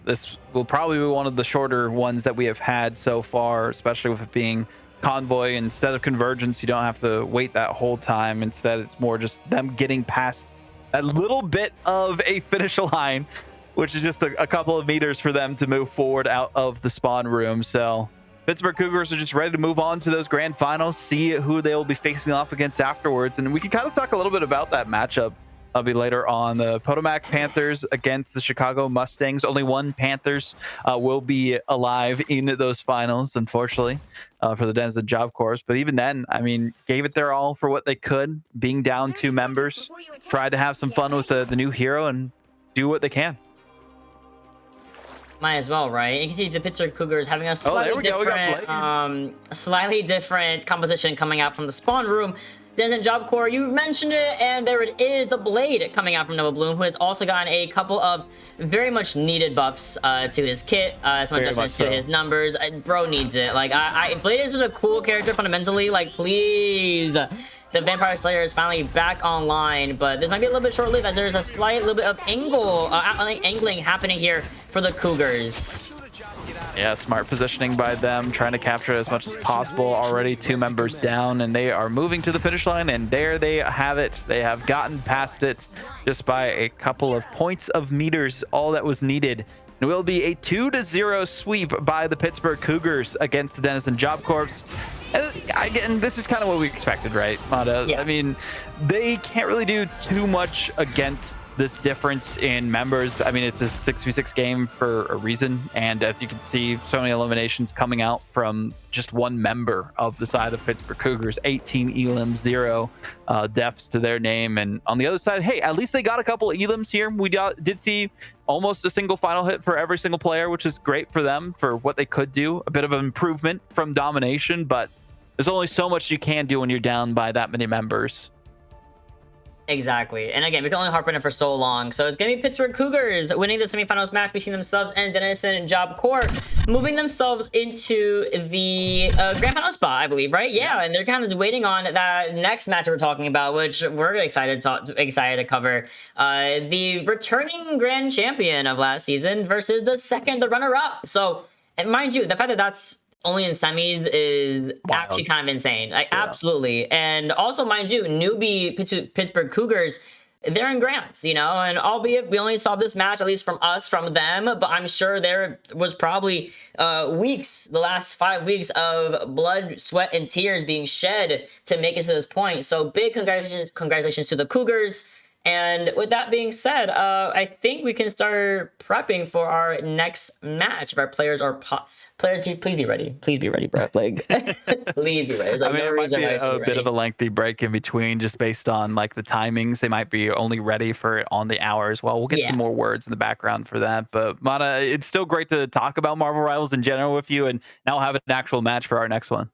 this will probably be one of the shorter ones that we have had so far, especially with it being Convoy. Instead of Convergence, you don't have to wait that whole time. Instead, it's more just them getting past a little bit of a finish line, which is just a couple of meters for them to move forward out of the spawn room. So Pittsburgh Cougars are just ready to move on to those grand finals, see who they will be facing off against afterwards. And we can kind of talk a little bit about that matchup. That'll be later on. The Potomac Panthers against the Chicago Mustangs. Only one Panthers will be alive in those finals, unfortunately, for the Denison Job Corps. But even then, I mean, gave it their all for what they could, being down 2 members, tried to have some fun with the new hero and do what they can. Might as well, right? You can see the Pittsburgh Cougars having a slightly different composition coming out from the spawn room. Denison Job Corps, you mentioned it, and there it is, the Blade coming out from Noah Bloom, who has also gotten a couple of very much needed buffs to his kit, some adjustments to his numbers. Bro needs it. Like, Blade is just a cool character fundamentally. Like, please. The Vampire Slayer is finally back online, but this might be a little bit short-lived as there's a slight little bit of angling happening here for the Cougars. Yeah, smart positioning by them, trying to capture as much as possible. Already 2 members down, and they are moving to the finish line, and there they have it. They have gotten past it just by a couple of points of meters, all that was needed. It will be a 2-0 sweep by the Pittsburgh Cougars against the Denison Job Corps. And again, this is kind of what we expected, right, Mata? Yeah. I mean, they can't really do too much against this difference in members. I mean, it's a 6v6 game for a reason, and as you can see, so many eliminations coming out from just one member of the side of Pittsburgh Cougars. 18 elims, 0 deaths to their name, and on the other side, hey, at least they got a couple of elims here. We did see almost a single final hit for every single player, which is great for them for what they could do. A bit of an improvement from domination, but there's only so much you can do when you're down by that many members. Exactly. And again, we can only harp on it for so long. So it's going to be Pittsburgh Cougars winning the semifinals match between themselves and Denison Job Corps, moving themselves into the grand final spot, I believe, right? Yeah, and they're kind of waiting on that next match we're talking about, which we're excited to cover. The returning grand champion of last season versus the runner-up. So, and mind you, the fact that that's only in semis is actually kind of insane. Like, absolutely. And also, mind you, newbie Pittsburgh Cougars, they're in grants, you know, and albeit we only saw this match, at least from them, but I'm sure there was probably weeks, the last 5 weeks of blood, sweat, and tears being shed to make it to this point. So big congratulations to the Cougars. And with that being said, I think we can start prepping for our next match. If our players are players, please be ready. Please be ready, bro. Like, please be ready. Like, I mean, it might be a bit of a lengthy break in between, just based on like the timings. They might be only ready for on the hour as well. We'll get some more words in the background for that. But Mana, it's still great to talk about Marvel Rivals in general with you, and now we'll have an actual match for our next one.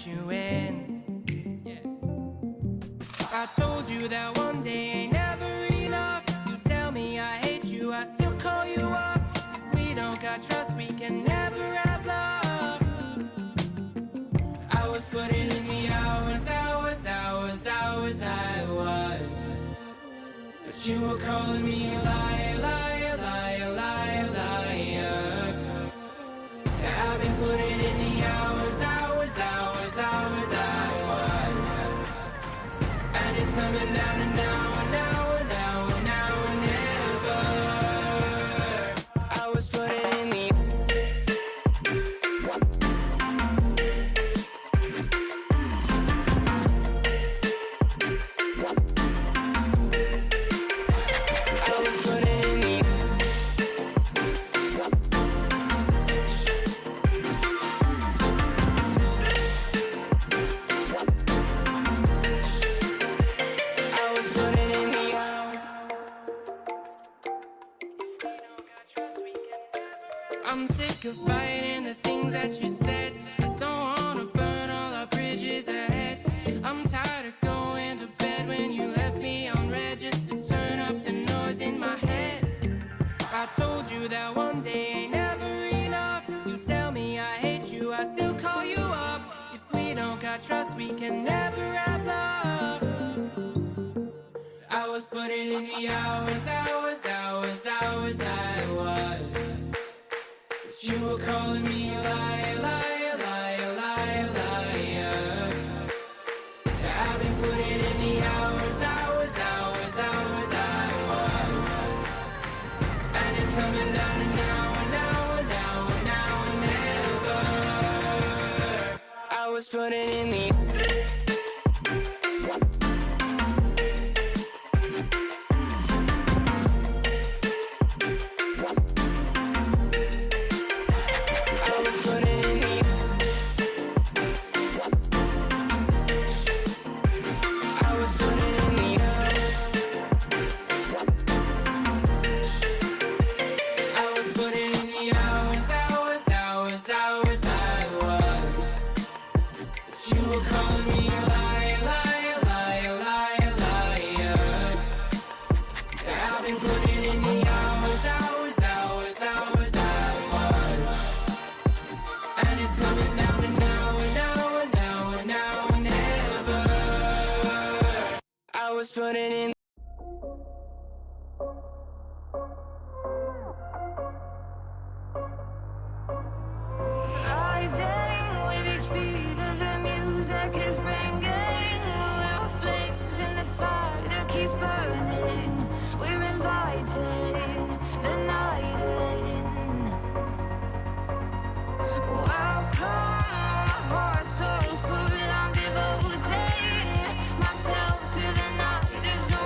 let you in. I told you that one day ain't never enough. You tell me I hate you, I still call you up. If we don't got trust, we can never have love. I was putting in the hours, I was. But you were calling me a liar, liar, liar, liar, liar. I've been putting in the hours, I was. And it's coming down to now and now and now and now and never. I was putting in the I'm sick of fighting the things that you said. I don't wanna burn all our bridges ahead. I'm tired of going to bed when you left me on red just to turn up the noise in my head. I told you that one day ain't never enough. You tell me I hate you, I still call you up. If we don't got trust, we can never have love. I was putting in the hours, I was. You were calling me a liar, liar, liar, liar, liar. I've been putting in the hours, I was. And it's coming down to now and now and now and now and never. I was putting in the putting in. Rising with each beat of the music is bringing little flames in the fire that keeps burning. We're inviting the night in. Welcome, my heart so full, I'm devoting myself to the night. There's no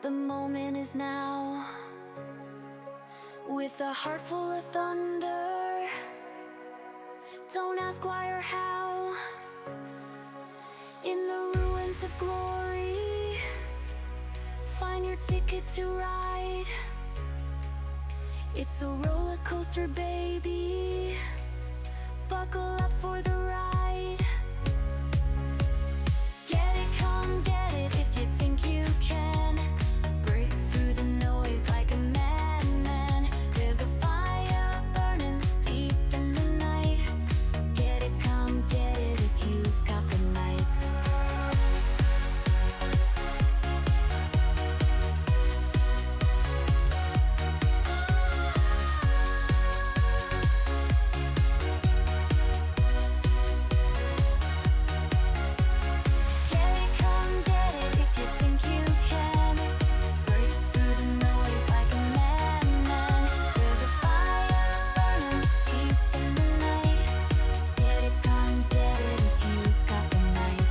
The moment is now. With a heart full of thunder, don't ask why or how. In the ruins of glory, find your ticket to ride. It's a roller coaster, baby. Buckle up for the ride. Get it, come get it if you think you can. Break through the noise like a madman. There's a fire burning deep in the night. Get it, come get it if you've got the night. Get it, come get it if you think you can. Break through the noise like a madman. There's a fire burning deep in the night. Get it, come get it if you've got the night.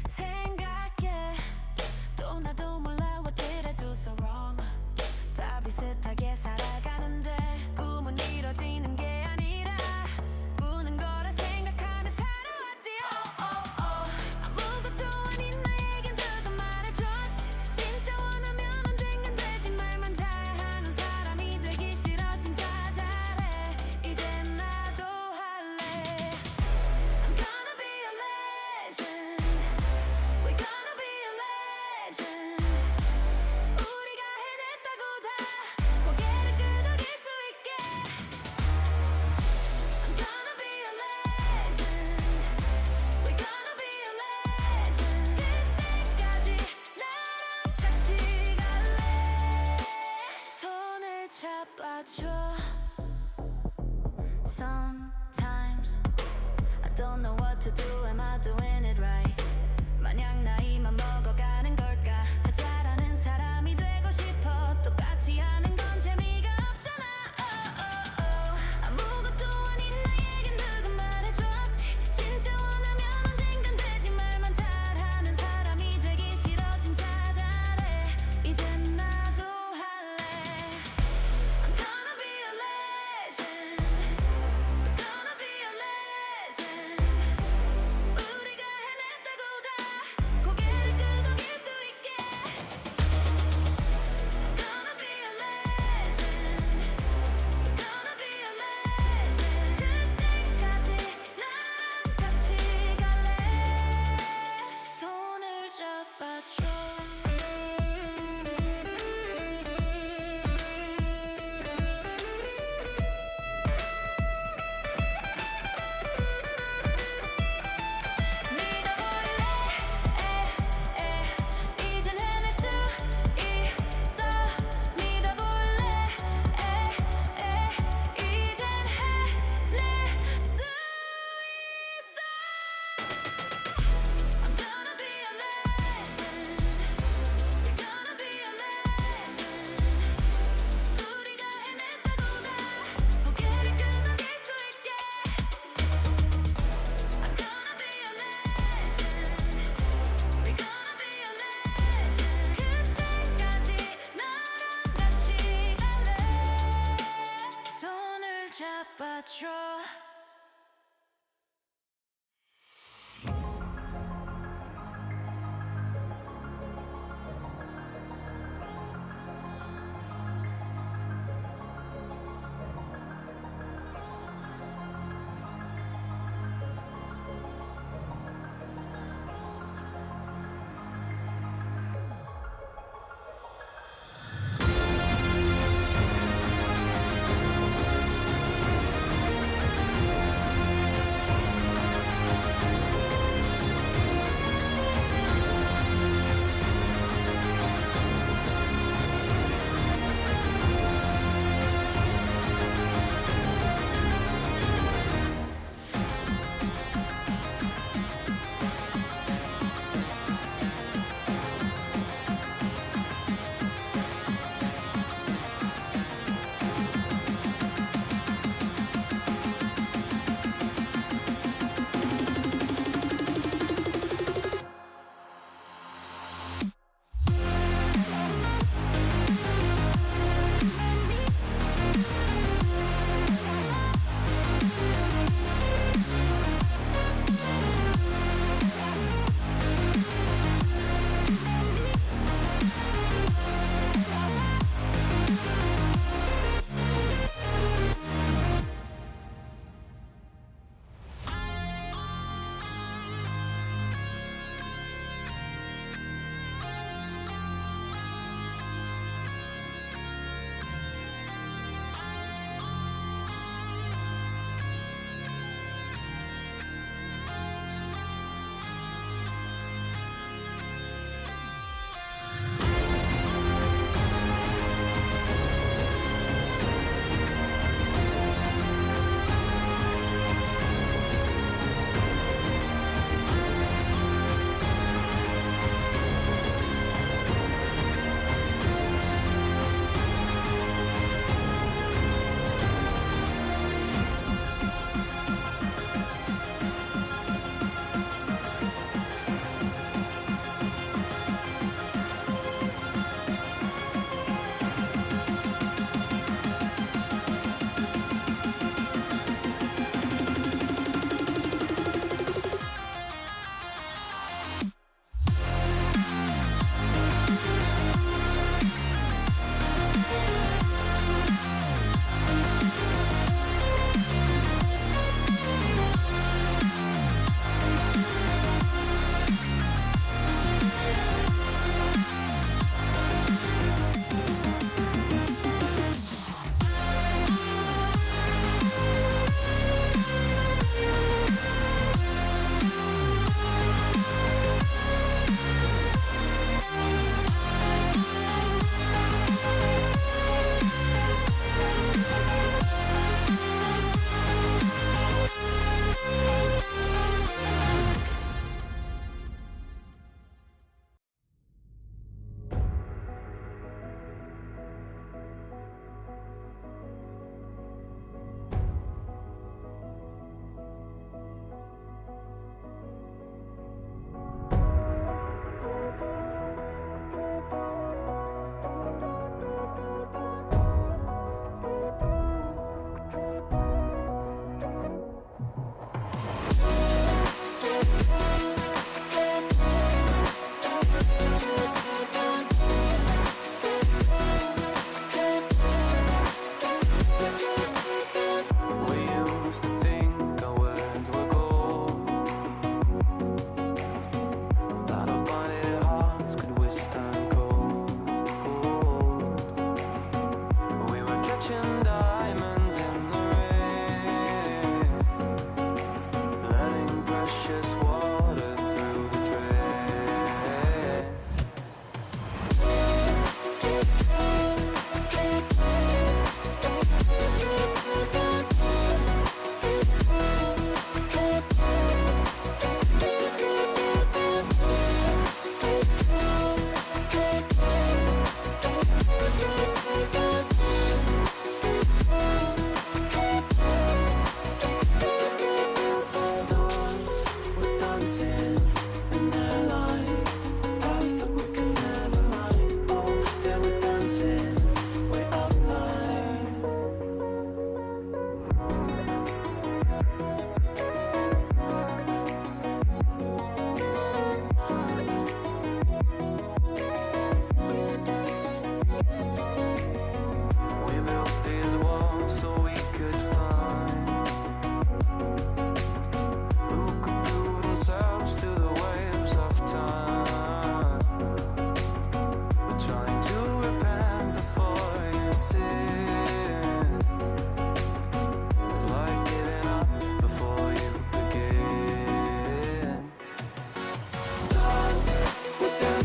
생각해 또 나도 몰라 what did I do so wrong. 다 비슷하게 살아가는데 꿈은 이뤄지는 게 아니라 꾸는 거라 생각하며 살아왔지. 아무것도 아닌 나에겐 누가 말해줬지. 진짜 원하면 언젠간 되지. 말만 잘하는 사람이 되기 싫어. 진짜 잘해 이제 나도 할래. I'm gonna be a legend. We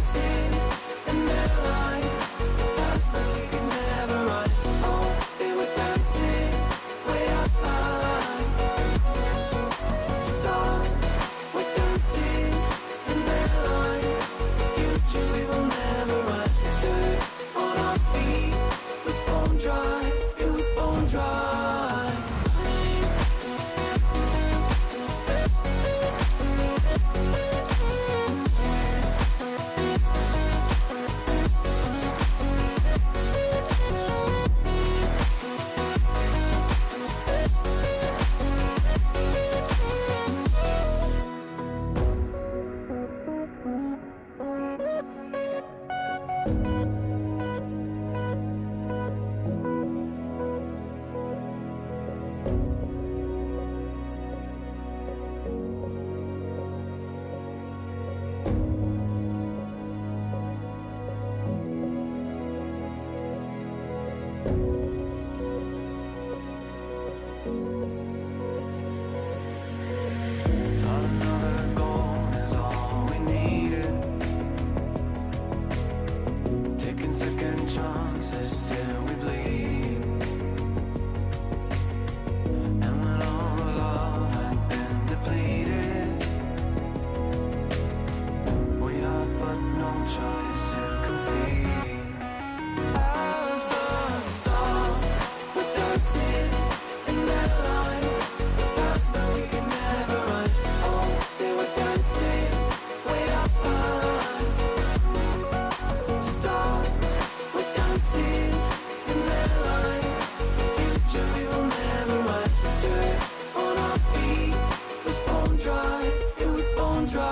dancing in their line. Past that we could never run. Oh, they were dancing way up high. Stars were dancing in their line. The future we will never run. Dirt on our feet was bone dry. It was bone dry. Thought another goal is all we needed. Taking second chances till we bleed. And when all the love had been depleted, we had but no choice to concede. As the stars were dancing in their line, past that we could never run. Oh, they were dancing way up high. Stars were dancing in their line. Future we will never run. Dirt on our feet was bone dry. It was bone dry.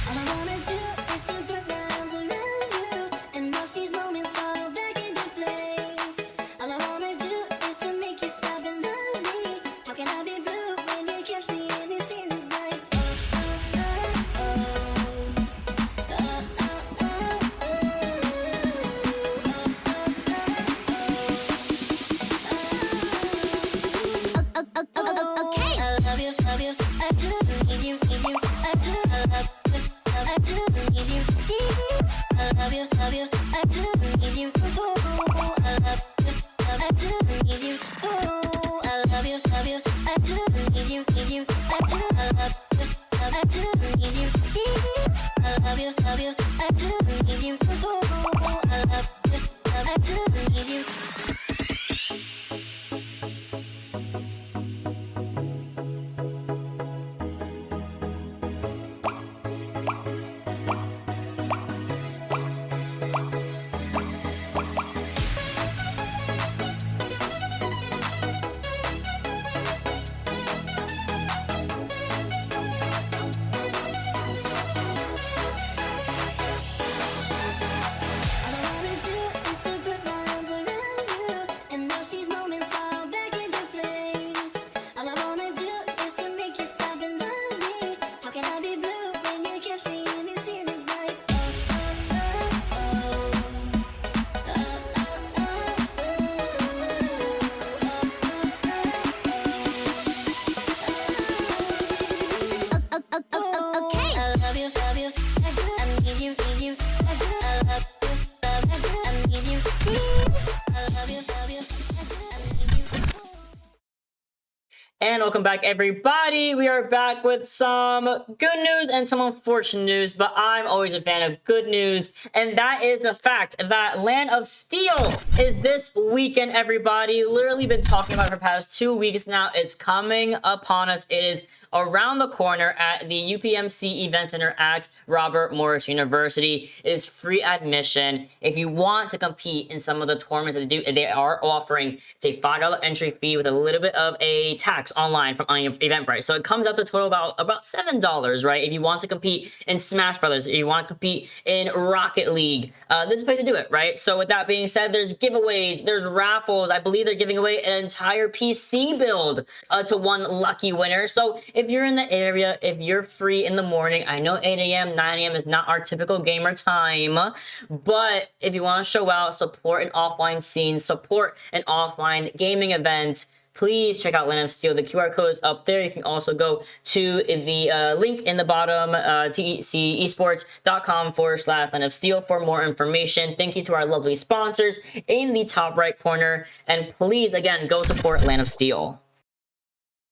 All I wanna do is to put my arms around you and watch these moments fall back into place. All I wanna do is to make you stop and love me. How can I be blue when you catch me in these feelings like okay. I love you, I do need you, I do love you, I do need you. I love you, I do need you. Ooh, I love you, I do need you. Ooh, I love you, I do need you, I do love you, I do need you. I love you, I do need you. Ooh, I love you, I do need you. And welcome back, everybody. We are back with some good news and some unfortunate news, but I'm always a fan of good news, and that is the fact that Land of Steel is this weekend, everybody. Literally been talking about it for the past 2 weeks now. It's coming upon us. It is around the corner at the UPMC Event Center at Robert Morris University. It is free admission. If you want to compete in some of the tournaments that they are offering, it's a $5 entry fee with a little bit of a tax online from on your Eventbrite. So it comes out to a total about $7, right? If you want to compete in Smash Brothers, if you want to compete in Rocket League, this is the place to do it, right? So with that being said, there's giveaways, there's raffles. I believe they're giving away an entire PC build to one lucky winner. So if you're in the area, if you're free in the morning, I know 8 a.m., 9 a.m. is not our typical gamer time, but if you want to show out, support an offline scene, support an offline gaming event, please check out Land of Steel. The QR code is up there. You can also go to the link in the bottom, tesports.com/Land of Steel for more information. Thank you to our lovely sponsors in the top right corner. And please, again, go support Land of Steel.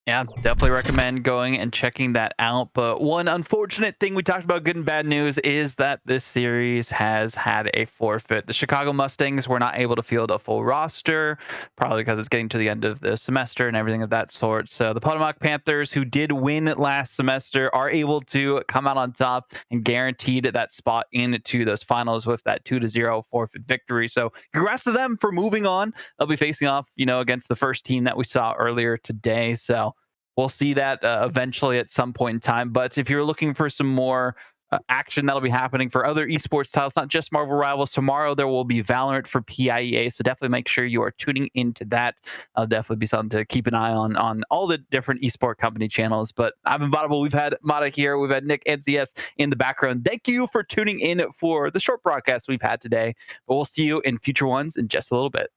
Yeah, definitely recommend going and checking that out. But one unfortunate thing we talked about, good and bad news, is that this series has had a forfeit. The Chicago Mustangs were not able to field a full roster, probably because it's getting to the end of the semester and everything of that sort. So the Potomac Panthers, who did win last semester, are able to come out on top and guaranteed that spot into those finals with that 2-0 forfeit victory. So congrats to them for moving on. They'll be facing off, against the first team that we saw earlier today. So we'll see that eventually at some point in time. But if you're looking for some more action that'll be happening for other esports titles, not just Marvel Rivals, tomorrow there will be Valorant for PIEA. So definitely make sure you are tuning into that. That'll definitely be something to keep an eye on all the different esport company channels. But I've been Vaudable. We've had Mata here. We've had Nick NCS in the background. Thank you for tuning in for the short broadcast we've had today. But we'll see you in future ones in just a little bit.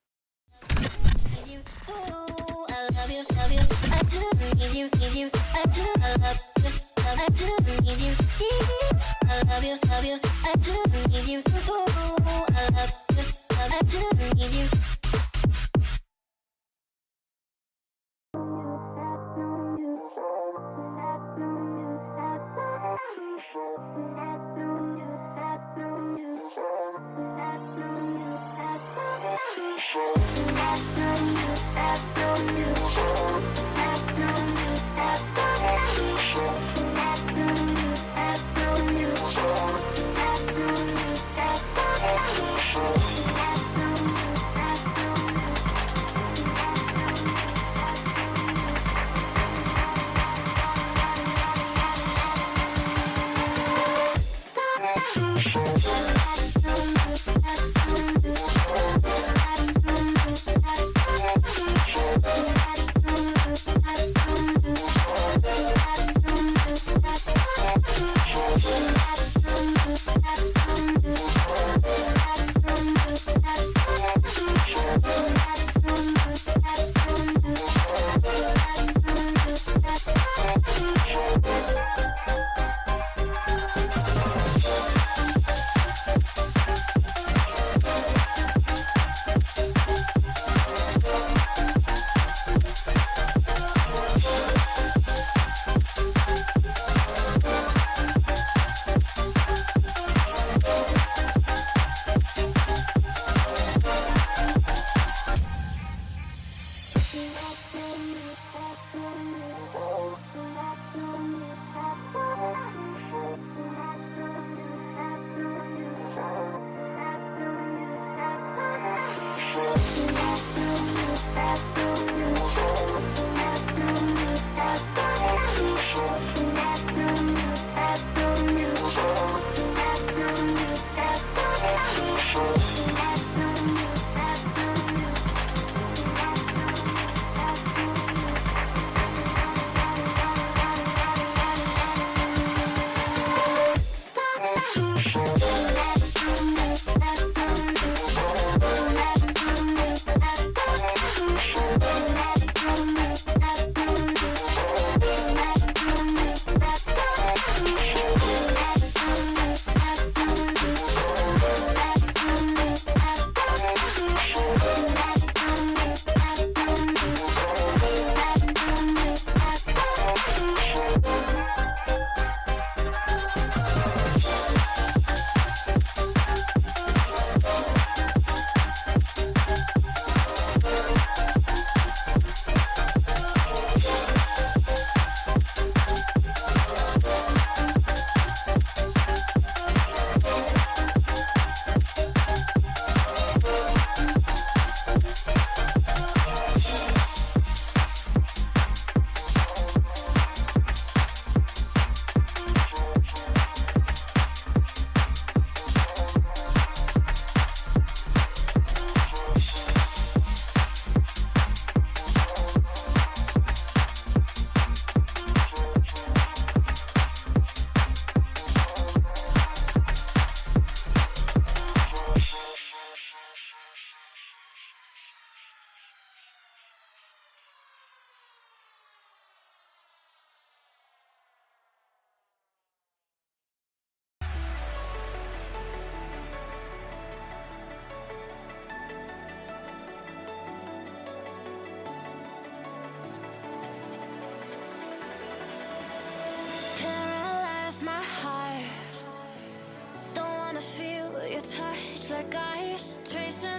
chasing